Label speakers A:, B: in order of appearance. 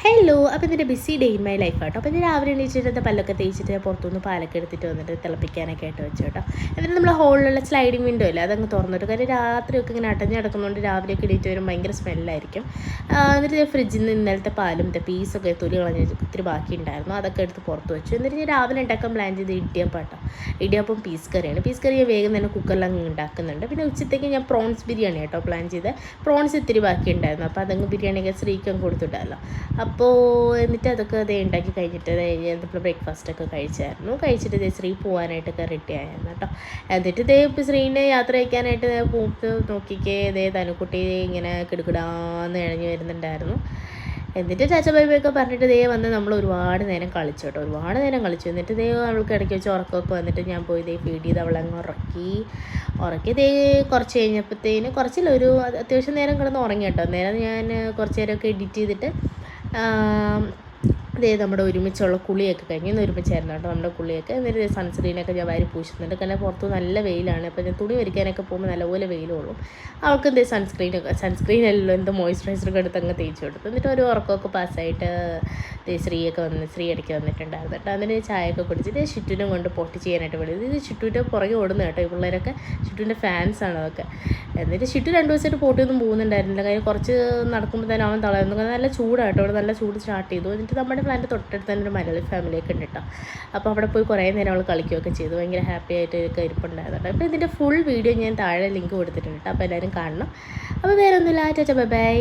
A: Hello, അപ്പോൾ ഇതിൻ്റെ BC day in my life കേട്ടോ. അപ്പോൾ ഇത് രാവിലെ എണീച്ചിട്ട് പല്ലൊക്കെ തേച്ചിട്ട് പുറത്തുനിന്ന് പാലൊക്കെ എടുത്തിട്ട് വന്നിട്ട് തിളപ്പിക്കാനൊക്കെ ആയിട്ട് വെച്ചു കേട്ടോ. എന്നിട്ട് നമ്മൾ ഹോളിലുള്ള സ്ലൈഡിങ് വിൻഡോ ഇല്ല അതങ്ങ് തുറന്നിട്ട്, കാരണം രാത്രിയൊക്കെ ഇങ്ങനെ അടഞ്ഞ് കിടക്കുന്നതുകൊണ്ട് രാവിലെയൊക്കെ എണീറ്റ് വരും ഭയങ്കര സ്മെല്ലായിരിക്കും. എന്നിട്ട് ഫ്രിഡ്ജിൽ നിന്ന് ഇന്നലത്തെ പാലും പീസൊക്കെ തൊലി കളഞ്ഞ് ഇത്തിരി ബാക്കി ഉണ്ടായിരുന്നു, അതൊക്കെ എടുത്ത് പുറത്ത് വെച്ചു. എന്നിട്ട് ഞാൻ രാവിലെ ഉണ്ടാക്കാൻ പ്ലാൻ ചെയ്ത് ഇടിയപ്പം കേട്ടോ. ഇടിയപ്പം പീസ് കറിയാണ്. പീസ് കറി ഞാൻ വേഗം തന്നെ കുക്കറിലങ്ങ് ഉണ്ടാക്കുന്നുണ്ട്. പിന്നെ ഉച്ചത്തേക്ക് ഞാൻ പ്രോൺസ് ബിരിയാണി കേട്ടോ പ്ലാൻ ചെയ്ത്. പ്രോൺസ് ഇത്തിരി ബാക്കി ഉണ്ടായിരുന്നു, അപ്പോൾ അതങ്ങ് ബിരിയാണിയൊക്കെ ശ്രീക്കും കൊടുത്തിട്ടല്ലോ. അപ്പോൾ എന്നിട്ട് അതൊക്കെ അതേ ഉണ്ടാക്കി കഴിഞ്ഞിട്ട് നമ്മൾ ബ്രേക്ക്ഫാസ്റ്റൊക്കെ കഴിച്ചിട്ട് ശ്രീ പോകാനായിട്ടൊക്കെ റെഡി ആയിരുന്നു കേട്ടോ. എന്നിട്ട് ഇപ്പോൾ ശ്രീനെ യാത്ര അയക്കാനായിട്ട് പോക്ക് നോക്കിക്കേ തനുക്കുട്ടി ഇങ്ങനെ കിടുകിടാന്ന് ഇഴഞ്ഞു വരുന്നുണ്ടായിരുന്നു. എന്നിട്ട് ചാച്ച ബൈബൊക്കെ പറഞ്ഞിട്ട് വന്ന് നമ്മൾ ഒരുപാട് നേരം കളിച്ചു കേട്ടോ. എന്നിട്ട് അവൾക്ക് ഇടയ്ക്ക് വെച്ച് ഉറക്കമൊക്കെ വന്നിട്ട് ഞാൻ പോയി ഫീഡ് ചെയ്ത് അവളങ്ങ് ഉറക്കി കുറച്ച് കഴിഞ്ഞപ്പോഴത്തേന് കുറച്ചില്ല ഒരു അത്യാവശ്യം നേരം കിടന്ന് ഉറങ്ങി കേട്ടോ. നേരം ഞാൻ കുറച്ച് നേരമൊക്കെ എഡിറ്റ് ചെയ്തിട്ട് നമ്മുടെ ഒരുമിച്ചുള്ള കുളിയൊക്കെ കഴിഞ്ഞ് ഇന്ന് ഒരുമിച്ചായിരുന്നു കേട്ടോ നമ്മുടെ കുളിയൊക്കെ. എന്നിട്ട് സൺസ്ക്രീനൊക്കെ ഞാൻ വാരി പൂശുന്നുണ്ട്, കാരണം പുറത്ത് നല്ല വെയിലാണ്. അപ്പോൾ ഞാൻ തുണി വരിക്കാനൊക്കെ പോകുമ്പോൾ നല്ലപോലെ വെയിലുള്ളൂ. അവൾക്ക് സൺസ്ക്രീനല്ലോ മോയ്സ്ചറൈസറൊക്കെ എടുത്ത് അങ്ങ് തേച്ച് കൊടുത്തു. എന്നിട്ട് ഒരു ഉറക്കമൊക്കെ പാസ്സായിട്ട് ശ്രീ ഇടയ്ക്ക് വന്നിട്ടുണ്ടായിരുന്നു കേട്ടോ. എന്നിട്ട് ചായയൊക്കെ കുടിച്ചിട്ട് ഷിറ്റുവിനെ കൊണ്ട് പൊട്ടി ചെയ്യാനായിട്ട് വിടുന്നത്. ഇത് ഷിറ്റുവിൻ്റെ പുറകെ ഓടുന്നു കേട്ടോ. ഈ പിള്ളേരൊക്കെ ഷിറ്റുവിൻ്റെ ഫാൻസാണ് അതൊക്കെ. എന്നിട്ട് ഷിറ്റു 2 ദിവസമായിട്ട് പോട്ടിയൊന്നും പോകുന്നുണ്ടായിരുന്നില്ല, കാര്യം കുറച്ച് നടക്കുമ്പോൾ തന്നെ അവൻ തളരുന്നു. നല്ല ചൂടാട്ടോ, അവിടെ നല്ല ചൂട് സ്റ്റാർട്ട് ചെയ്തു. എന്നിട്ട് നമ്മുടെ പ്ലാൻ്റെ തൊട്ടടുത്ത് തന്നെ ഒരു മലയാളി ഫാമിലിയൊക്കെ ഉണ്ട് കേട്ടോ. അപ്പോൾ അവിടെ പോയി കുറേ നേരം അവൾ കളിക്കുകയൊക്കെ ചെയ്തു, ഭയങ്കര ഹാപ്പി ആയിട്ട് ഇരിപ്പുണ്ടായിരുന്നു കേട്ടോ. അപ്പോൾ ഇതിൻ്റെ ഫുൾ വീഡിയോ ഞാൻ താഴെ ലിങ്ക് കൊടുത്തിട്ടുണ്ട് കേട്ടോ, അപ്പോൾ എല്ലാവരും കാണണം. അപ്പോൾ വേറെ ഒന്നുമില്ല, ബൈ ബൈ.